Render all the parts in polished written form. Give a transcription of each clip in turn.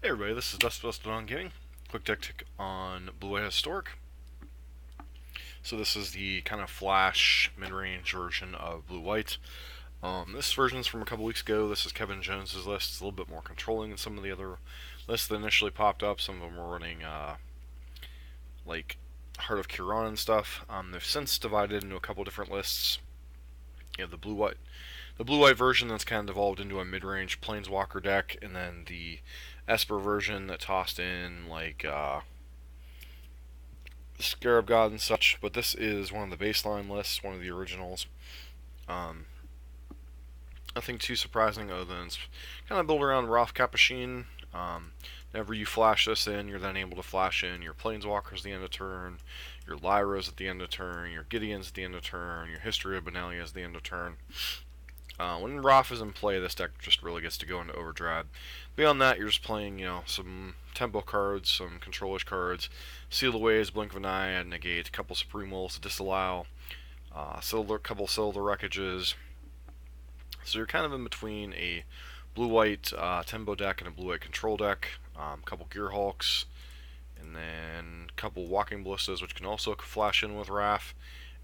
Hey everybody, this is Dust on Gaming. Quick tactic on Blue-White Historic. So this is the kind of flash mid-range version of Blue-White. This version's from a couple weeks ago. This is Kevin Jones's list. It's a little bit more controlling than some of the other lists that initially popped up. Some of them were running like Heart of Kiran and stuff. They've since divided into a couple different lists. You have the Blue-White version that's kind of evolved into a mid-range Planeswalker deck, and then the Esper version that tossed in like Scarab God and such. But this is one of the baseline lists, one of the originals. Nothing too surprising other than it's kind of built around Roth Capuchin. Whenever you flash this in, you're then able to flash in your Planeswalkers at the end of turn, your Lyras at the end of turn, your Gideons at the end of turn, your History of Benalia at the end of turn. When Roth is in play, this deck just really gets to go into overdrive. Beyond that, you're just playing, some tempo cards, some controlish cards, Seal Aways, Blink of an Eye, Add Negate, a couple Supreme Wills to disallow, a couple Silver Wreckages. So you're kind of in between a blue-white tempo deck and a blue-white control deck, a couple Gear Hulks, and then a couple Walking Ballistas, which can also flash in with Wrath,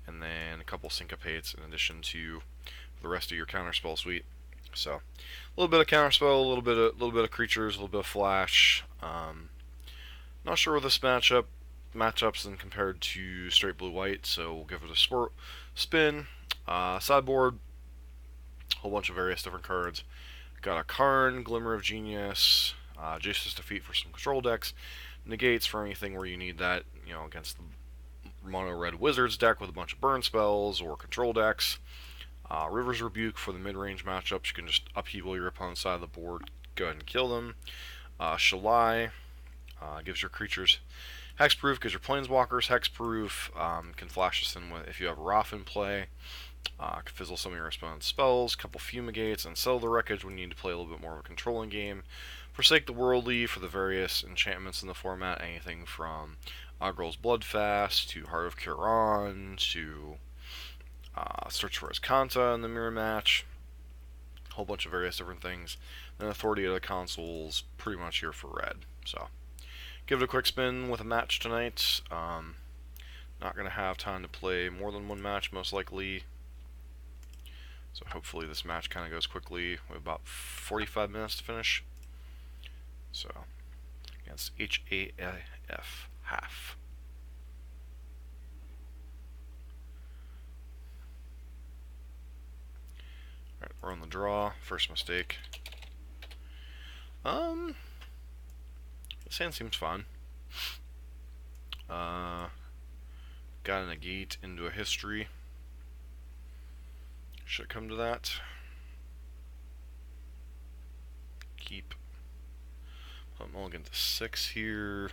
and then a couple Syncopates in addition to the rest of your counterspell suite. So a little bit of counterspell, a little bit of creatures, a little bit of flash. Not sure where this matchups in compared to straight blue-white, so we'll give it a spin. Sideboard, a whole bunch of various different cards. Got a Karn, Glimmer of Genius, Jace's Defeat for some control decks, Negates for anything where you need that, against the mono red Wizards deck with a bunch of burn spells or control decks. River's Rebuke for the mid-range matchups. You can just upheaval your opponent's side of the board, go ahead and kill them. Shalai gives your creatures hexproof, gives your planeswalkers hexproof. Can flash this in if you have Wrath in play. Can fizzle some of your opponent's spells, couple Fumigates, and sell the wreckage when you need to play a little bit more of a controlling game. Forsake the Worldly for the various enchantments in the format, anything from Agrol's Bloodfast to Heart of Kiran to Search for Azcanta in the mirror match. A whole bunch of various different things. Then Authority of the Console's pretty much here for red. So give it a quick spin with a match tonight. Not going to have time to play more than one match, most likely. So hopefully this match kind of goes quickly. We have about 45 minutes to finish. So against HAF, half. Alright, we're on the draw. First mistake. This hand seems fine. Got a negate into a history. Should come to that. Keep. Put mulligan to 6 here.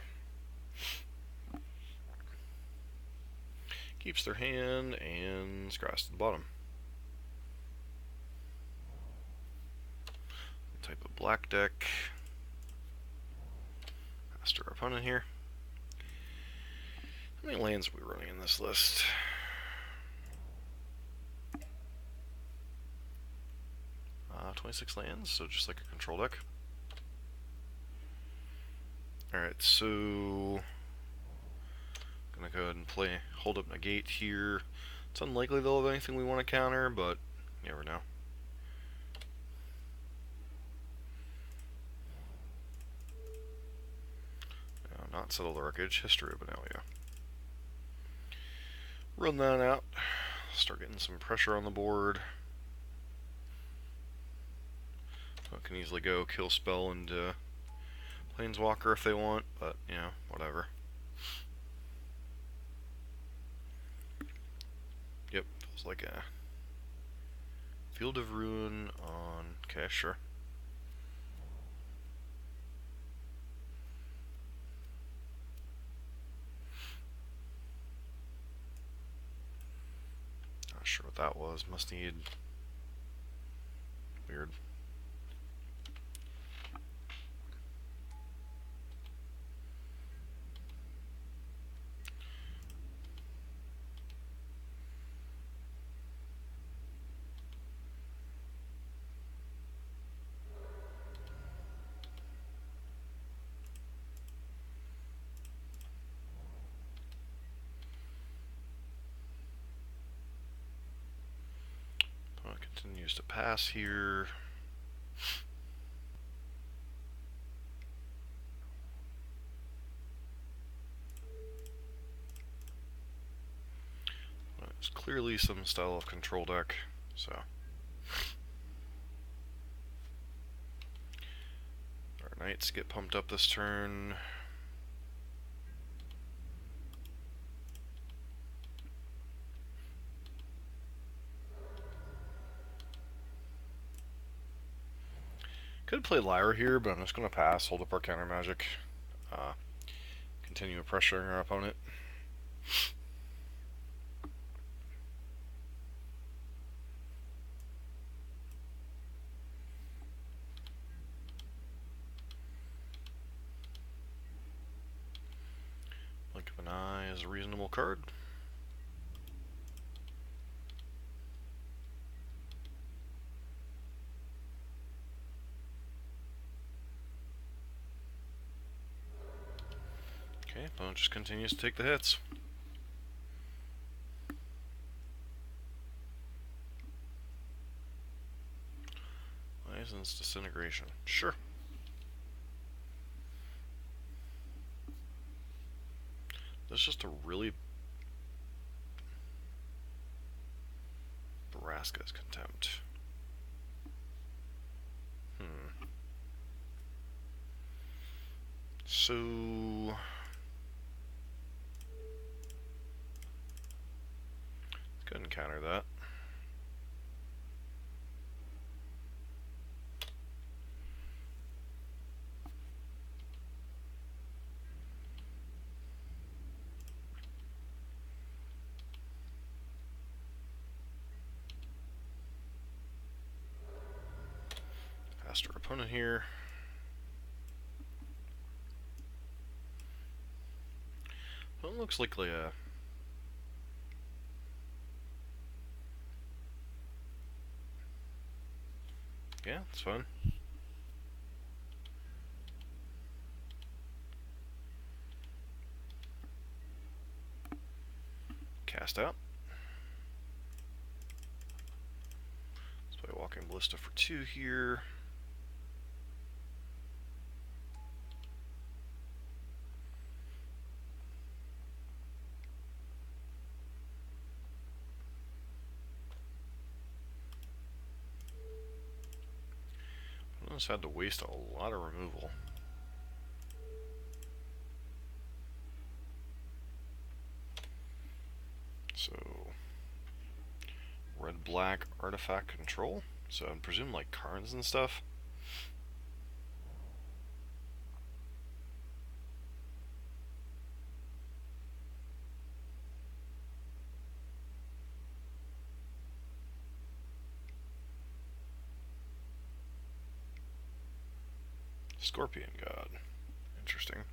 Keeps their hand and scratch to the bottom. Type of black deck. Master our opponent here. How many lands are we running in this list? 26 lands, so just like a control deck. Alright, so I'm gonna go ahead and hold up negate here. It's unlikely they'll have anything we want to counter, but you never know. Not settle the wreckage, History of Benalia. Run that out. Start getting some pressure on the board. So it can easily go kill spell into Planeswalker if they want, but whatever. Yep, feels like a Field of Ruin on. Okay, sure. Not sure what that was. Must need. Weird. Continues to pass here. It's clearly some style of control deck, so. Our knights get pumped up this turn. Could play Lyra here, but I'm just going to pass, hold up our counter magic, continue pressuring our opponent. Blink of an eye is a reasonable card. Okay, opponent just continues to take the hits. License disintegration. Sure. That's just a really Baraska's Contempt. So let's go ahead and counter that. Past our opponent here. Well, it looks like a yeah, it's fun. Cast out. Let's play Walking Ballista for 2 here. I just had to waste a lot of removal. So, red-black artifact control. So I presume like cards and stuff. Scorpion God. Interesting.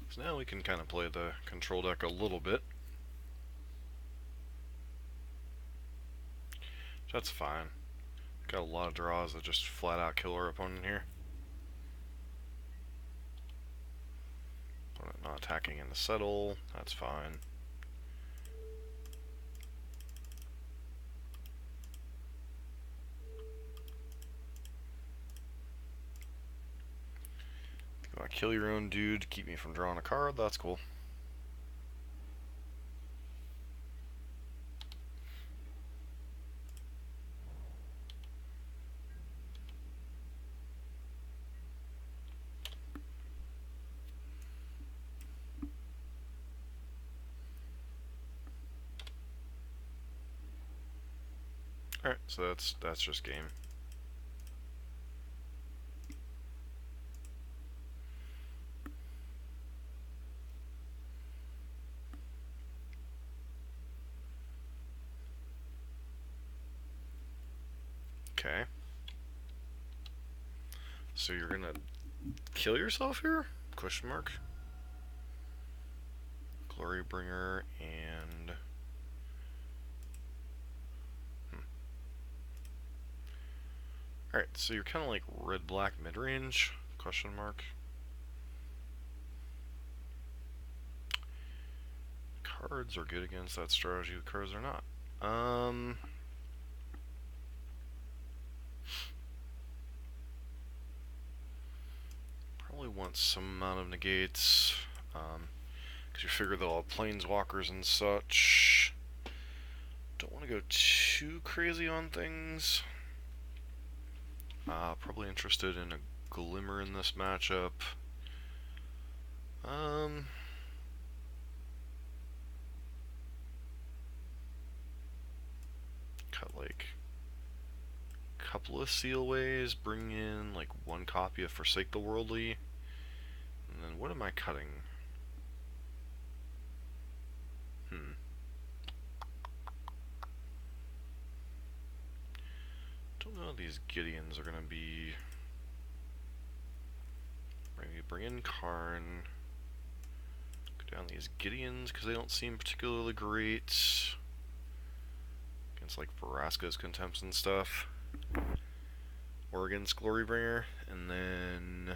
So now we can kind of play the control deck a little bit. That's fine. Got a lot of draws that just flat out kill our opponent here. Opponent not attacking in the settle, that's fine. If you want to kill your own dude to keep me from drawing a card, that's cool. Alright, so that's just game. Okay. So you're gonna kill yourself here? Question mark. Glorybringer and Alright, so you're kind of like red-black mid-range? Question mark. Cards are good against that strategy, the cards are not. Probably want some amount of negates, because you figure they'll have planeswalkers and such. Don't want to go too crazy on things. Probably interested in a Glimmer in this matchup. Cut like a couple of Sealways, bring in like one copy of Forsake the Worldly, and then what am I cutting? Don't know if these Gideons are gonna be. Maybe bring in Karn. Go down these Gideons because they don't seem particularly great against like Vraska's Contempts and stuff. Oregon's Glorybringer, and then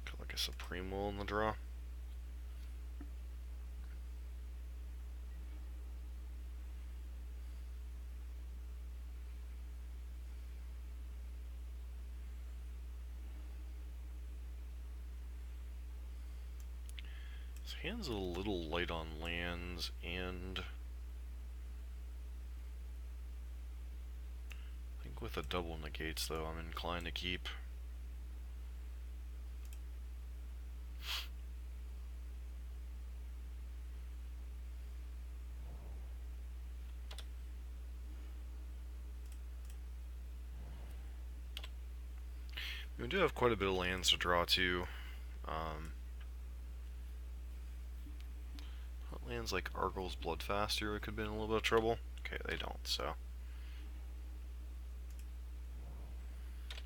got like a Supreme Will in the draw. His hand's a little light on lands, and I think with a double negates though, I'm inclined to keep. We do have quite a bit of lands to draw to. Lands like Argyl's Bloodfast here could have been in a little bit of trouble. Okay, they don't, so.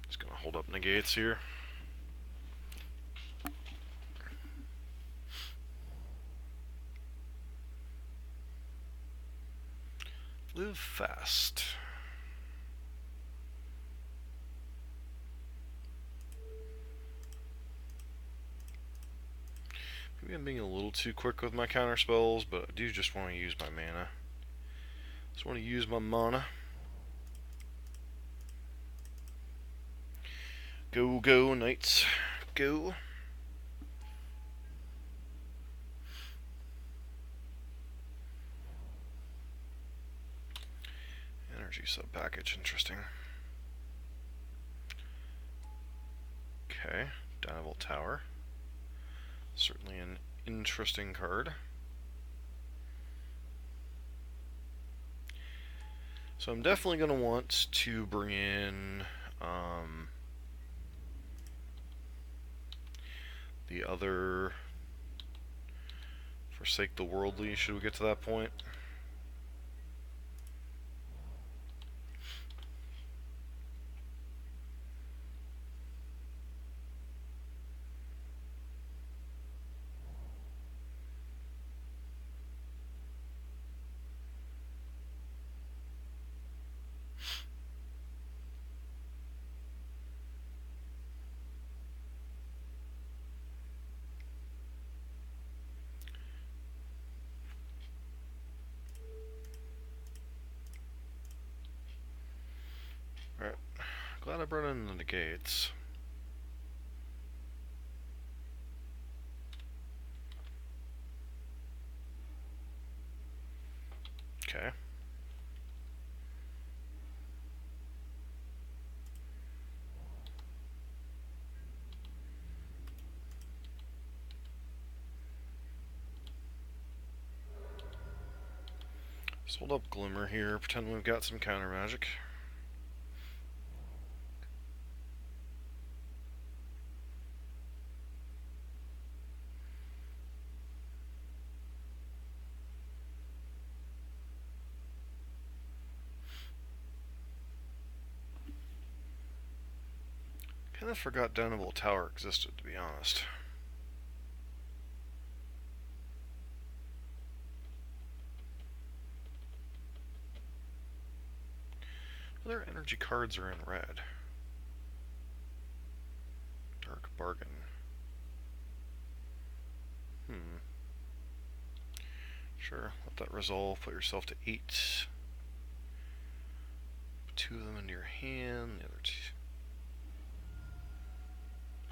Just gonna hold up negates here. Live fast. Maybe I'm being a little too quick with my counter spells, but I do just want to use my mana. Just want to use my mana. Go, go, knights. Go. Energy sub package, interesting. Okay, Dynavolt Tower. Certainly an interesting card. So I'm definitely going to want to bring in the other Forsake the Worldly, should we get to that point. Alright, glad I brought in the negates. Okay. Let's hold up Glimmer here, pretend we've got some counter magic. Kind of forgot Downable Tower existed, to be honest. Other energy cards are in red. Dark Bargain. Sure, let that resolve. Put yourself to 8. Put 2 of them into your hand. The other 2.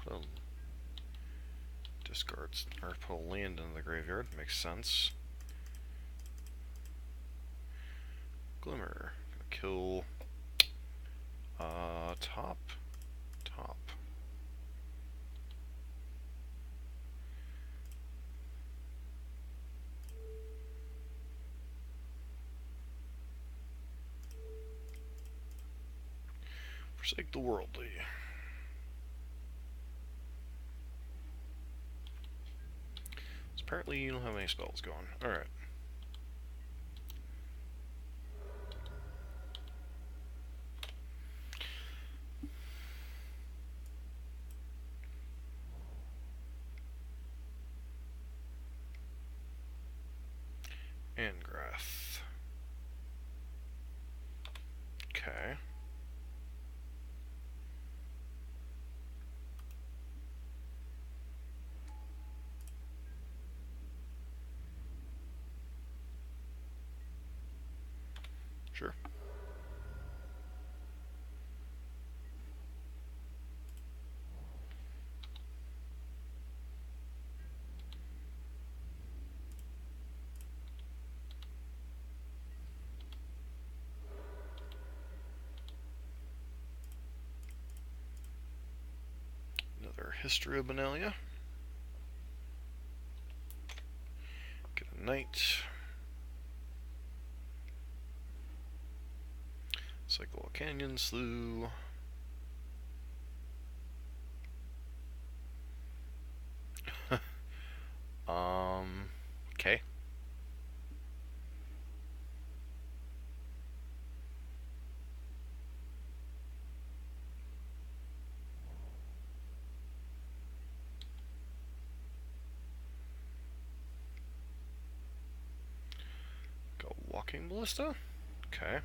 Put a discards, or put a land into the graveyard. Makes sense. Glimmer. Gonna kill. Top. Forsake the Worldly. So apparently you don't have any spells going. Alright. Angrath. Okay. Sure. Another History of Benalia. Get a Knight. Cycle a Canyon Slough. Okay. Go Walking Ballista. Okay.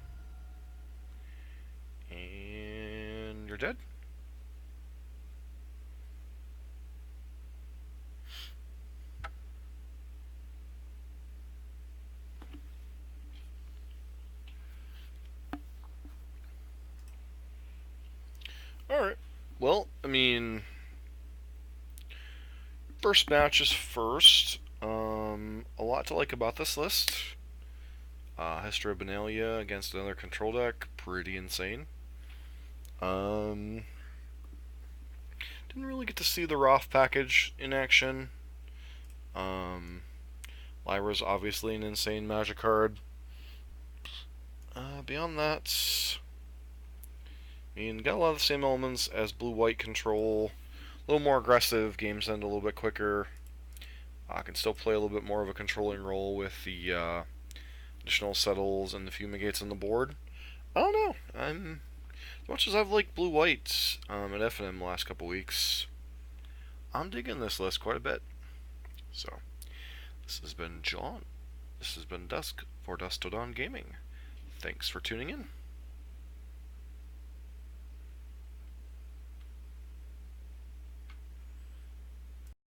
And you're dead? Alright. Well, I mean, first match is first. A lot to like about this list. History of Benalia against another control deck. Pretty insane. Didn't really get to see the Roth package in action. Lyra's obviously an insane magic card. Beyond that, I mean, got a lot of the same elements as blue-white control. A little more aggressive, games end a little bit quicker. Can still play a little bit more of a controlling role with the additional settles and the fumigates on the board. I don't know. As much as I've liked blue-white at FNM the last couple weeks, I'm digging this list quite a bit. So, this has been John. This has been Dusk for Dusk Till Dawn Gaming. Thanks for tuning in.